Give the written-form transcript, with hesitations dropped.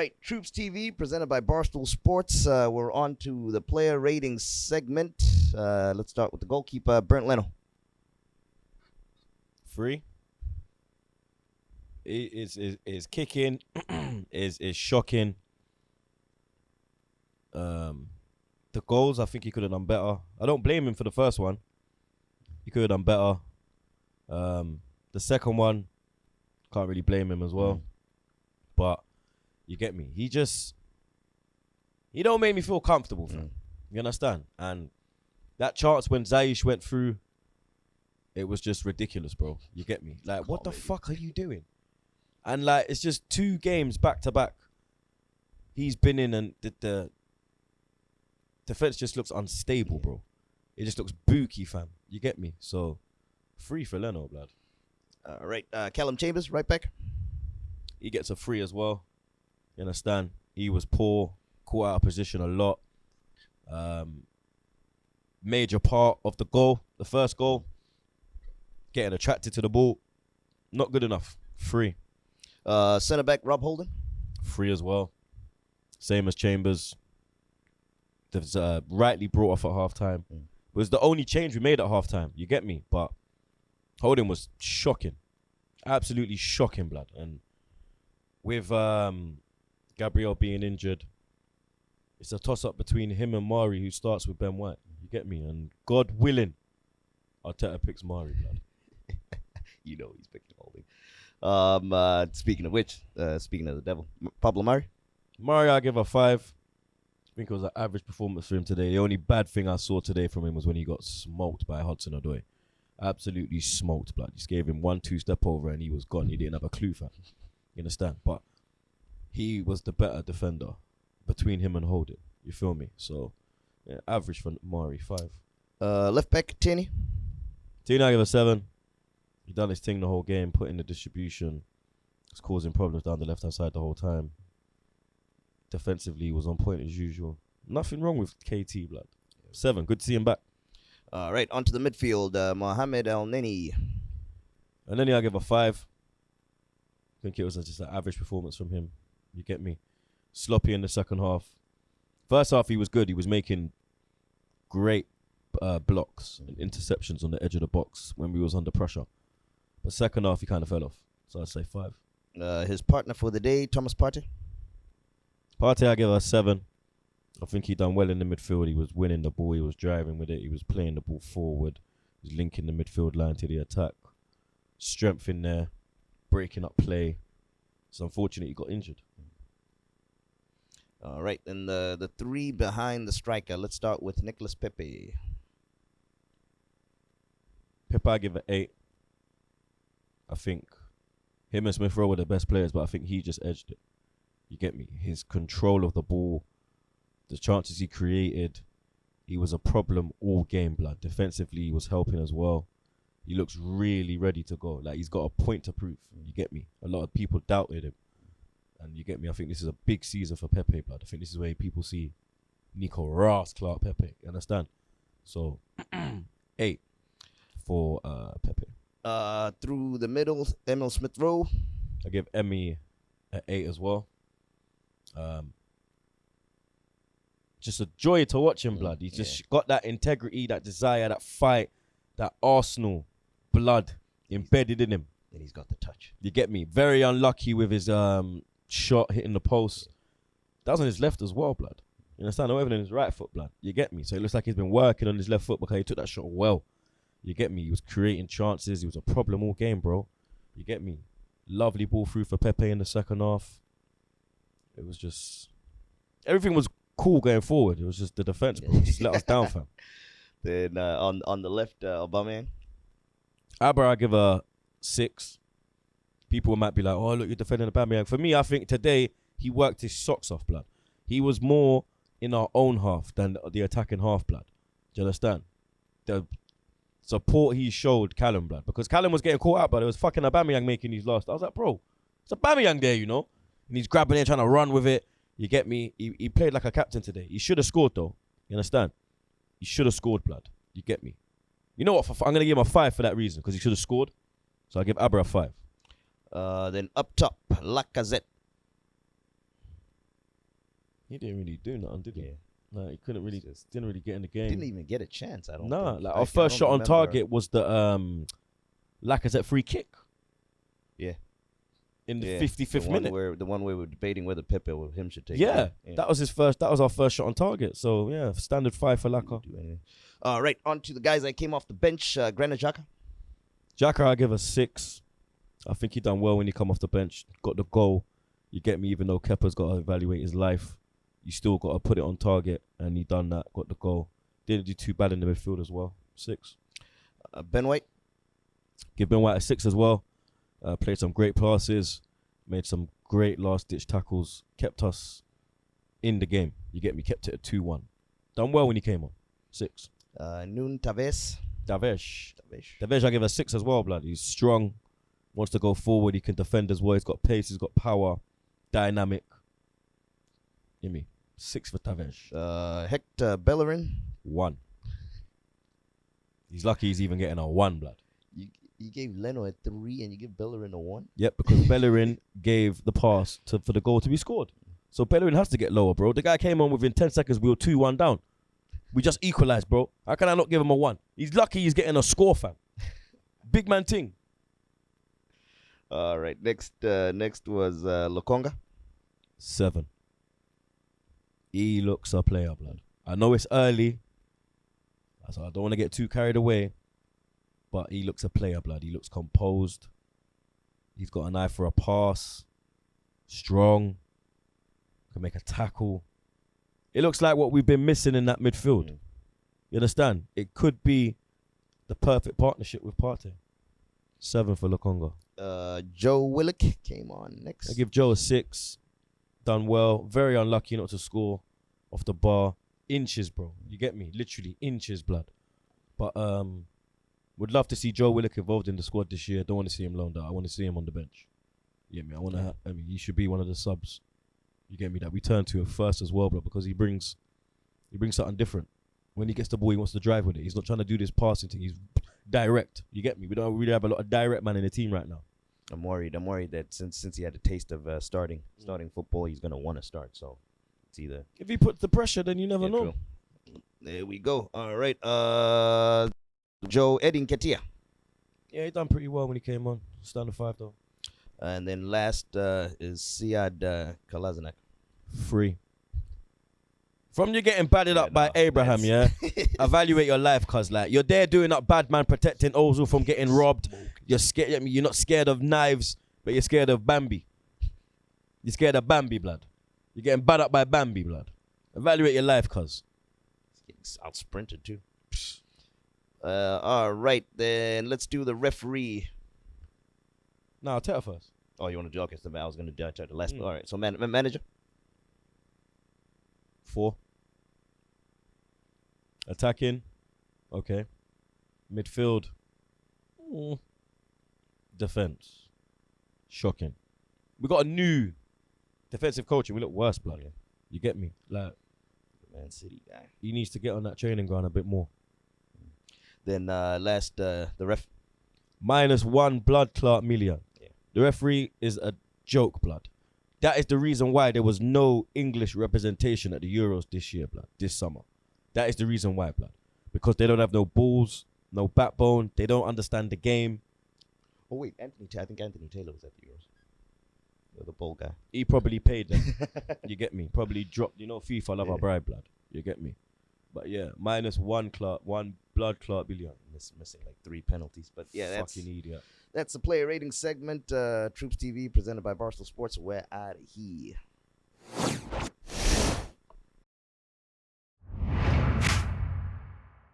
right, TroopzTV presented by Barstool Sports. We're on to the player ratings segment. Let's start with the goalkeeper, Bernd Leno. 3. Is kicking, is shocking. The goals, I think he could have done better. I don't blame him for the first one. He could have done better. The second one, can't really blame him as well. But you get me. He don't make me feel comfortable, fam. You understand? And that chance when Ziyech went through, it was just ridiculous, bro. You get me? Like, what the fuck are you doing? And like, it's just 2 games back to back. He's been in, and the defense just looks unstable, bro. It just looks booky, fam. You get me? So, 3 for Leno, blood. All right, Callum Chambers, right back. He gets a 3 as well. You understand? He was poor, caught out of position a lot. Major part of the goal, the first goal. Getting attracted to the ball, not good enough. 3. Centre back, Rob Holden. 3 as well. Same as Chambers. There's rightly brought off at half-time. It was the only change we made at half-time. You get me? But Holden was shocking. Absolutely shocking, blood. And with Gabriel being injured, it's a toss-up between him and Mari, who starts with Ben White. You get me? And God willing, Arteta picks Mari, blood. You know he's picking Holden. Speaking of which, speaking of the devil, Pablo Mari. Mari, I give a 5. I think it was an average performance for him today. The only bad thing I saw today from him was when he got smoked by Hudson-Odoi. Absolutely smoked, blood. Just gave him 1-2 step over and he was gone. He didn't have a clue, fam. You understand? But he was the better defender between him and Holden. You feel me? So, yeah, average for Mari, 5. Left back, Tierney. Tierney, I give a 7. He done his thing the whole game, put in the distribution. It's causing problems down the left-hand side the whole time. Defensively, he was on point as usual. Nothing wrong with KT, blood. 7, good to see him back. All right, onto the midfield, Mohamed Elneny. And then I give a 5. I think it was just an average performance from him. You get me? Sloppy in the second half. First half, he was good. He was making great blocks and interceptions on the edge of the box when we was under pressure. But second half, he kind of fell off. So I'd say 5. His partner for the day, Thomas Partey. Partey, I give a 7. I think he done well in the midfield. He was winning the ball. He was driving with it. He was playing the ball forward. He was linking the midfield line to the attack. Strength in there. Breaking up play. It's unfortunate he got injured. All right, and the 3 behind the striker. Let's start with Nicolas Pepe. Pepe, I give it 8. I think him and Smith Rowe were the best players, but I think he just edged it. You get me? His control of the ball, the chances he created, he was a problem all game, blood. Defensively, he was helping as well. He looks really ready to go. Like, he's got a point to prove. You get me? A lot of people doubted him. And you get me? I think this is a big season for Pepe, blood. I think this is where people see Nico Ras Clark Pepe. You understand? So, 8 for Pepe. Through the middle, Emile Smith Rowe. I give Emmy an 8 as well. Just a joy to watch him, blood. He's just got that integrity, that desire, that fight, that Arsenal blood embedded in him. And he's got the touch. You get me? Very unlucky with his shot hitting the post. That was on his left as well, blood. You understand? Not even on his right foot, blood. You get me? So it looks like he's been working on his left foot because he took that shot well. You get me? He was creating chances. He was a problem all game, bro. You get me? Lovely ball through for Pepe in the second half. It was just... Everything was cool going forward. It was just the defense, bro. Just let us down, fam. Then on the left, Aubameyang. Abra, I give a 6. People might be like, oh, look, you're defending Aubameyang. For me, I think today he worked his socks off, blood. He was more in our own half than the attacking half, blood. Do you understand? The support he showed Callum, blood. Because Callum was getting caught out, but it was fucking Aubameyang making these last. I was like, bro, it's Aubameyang there, you know? And he's grabbing it, trying to run with it. You get me? He played like a captain today. He should have scored, though. You understand? He should have scored, blood. You get me? You know what? I'm going to give him a 5 for that reason, because he should have scored. So I give Abra a 5. Then up top, Lacazette. He didn't really do nothing, did he? Yeah. No, he couldn't really. Didn't really get in the game. Didn't even get a chance. I don't. Nah, think. like I our first don't shot on remember. target was the Lacazette free kick. Yeah. In the Yeah, 55th minute. The one where we were debating whether Pepe or him should take. Yeah, it. that was his first. That was our first shot on target. So yeah, standard 5 for Lacazette. Do anything. All right, on to the guys that came off the bench. Granit Xhaka. Jacko, I give a 6. I think he done well when he come off the bench. Got the goal. You get me. Even though Kepa's got to evaluate his life, you still got to put it on target, and he done that. Got the goal. Didn't do too bad in the midfield as well. 6. Ben White. Give Ben White a 6 as well. Played some great passes. Made some great last-ditch tackles. Kept us in the game. You get me? Kept it at 2-1. Done well when he came on. 6. Noon Tavares. Davesh, I give a 6 as well, blood. He's strong. Wants to go forward. He can defend as well. He's got pace. He's got power. Dynamic. Give me 6 for Davesh. Hector Bellerin. 1. He's lucky he's even getting a 1, blood. You gave Leno a 3 and you give Bellerin a 1? Yep, because Bellerin gave the pass for the goal to be scored. So Bellerin has to get lower, bro. The guy came on within 10 seconds. We were 2-1 down. We just equalized, bro. How can I not give him a 1? He's lucky he's getting a score, fam. Big man ting. All right. Next was Lokonga. 7. He looks a player, blood. I know it's early, so I don't want to get too carried away. But he looks a player, blood. He looks composed. He's got an eye for a pass. Strong. Can make a tackle. It looks like what we've been missing in that midfield. You understand? It could be the perfect partnership with Partey. 7 for Lokonga. Joe Willock came on next. I give Joe a 6. Done well. Very unlucky not to score off the bar. Inches, bro. You get me? Literally inches, blood. But would love to see Joe Willock involved in the squad this year. Don't want to see him loaned out. I want to see him on the bench. You get me? I mean, he should be one of the subs. You get me? That we turn to him first as well, bro, because he brings something different. When he gets the ball, he wants to drive with it. He's not trying to do this passing thing. He's direct. You get me? We don't really have a lot of direct man in the team right now. I'm worried that since he had a taste of starting football, he's gonna want to start. So it's either if he puts the pressure, then you never know. True. There we go. All right. Joe Edin Ketia. Yeah, he done pretty well when he came on. Standard 5 though. And then last is Siad Kolasinac. 3. From you getting batted up by Abraham, yeah? Evaluate your life, cuz like you're there doing up bad man, protecting Ozil from getting robbed. You're scared. You're not scared of knives, but you're scared of Bambi. You're scared of Bambi, blood. You're getting batted up by Bambi, blood. Evaluate your life, cuz. He's out sprinted too. All right, then let's do the referee. No, tell her first. Oh, you want to do? Okay, so I was going to do the last. All right, so manager. 4. Attacking. Okay. Midfield. Defense. Shocking. We got a new defensive coach and we look worse, blood. You get me? Like, Man City guy. He needs to get on that training ground a bit more. Then last, the ref. -1 blood clot million. Yeah. The referee is a joke, blood. That is the reason why there was no English representation at the Euros this year, blood, this summer. That is the reason why, blood. Because they don't have no balls, no backbone. They don't understand the game. Oh, wait, I think Anthony Taylor was at the Euros. The ball guy. He probably paid them. You get me? Probably dropped. You know, FIFA love our bribe, blood. You get me? But yeah, -1 blood clot billion. Missing like 3 penalties. But yeah, fucking idiot. That's the player rating segment. TroopzTV presented by Barstool Sports. We're out of here.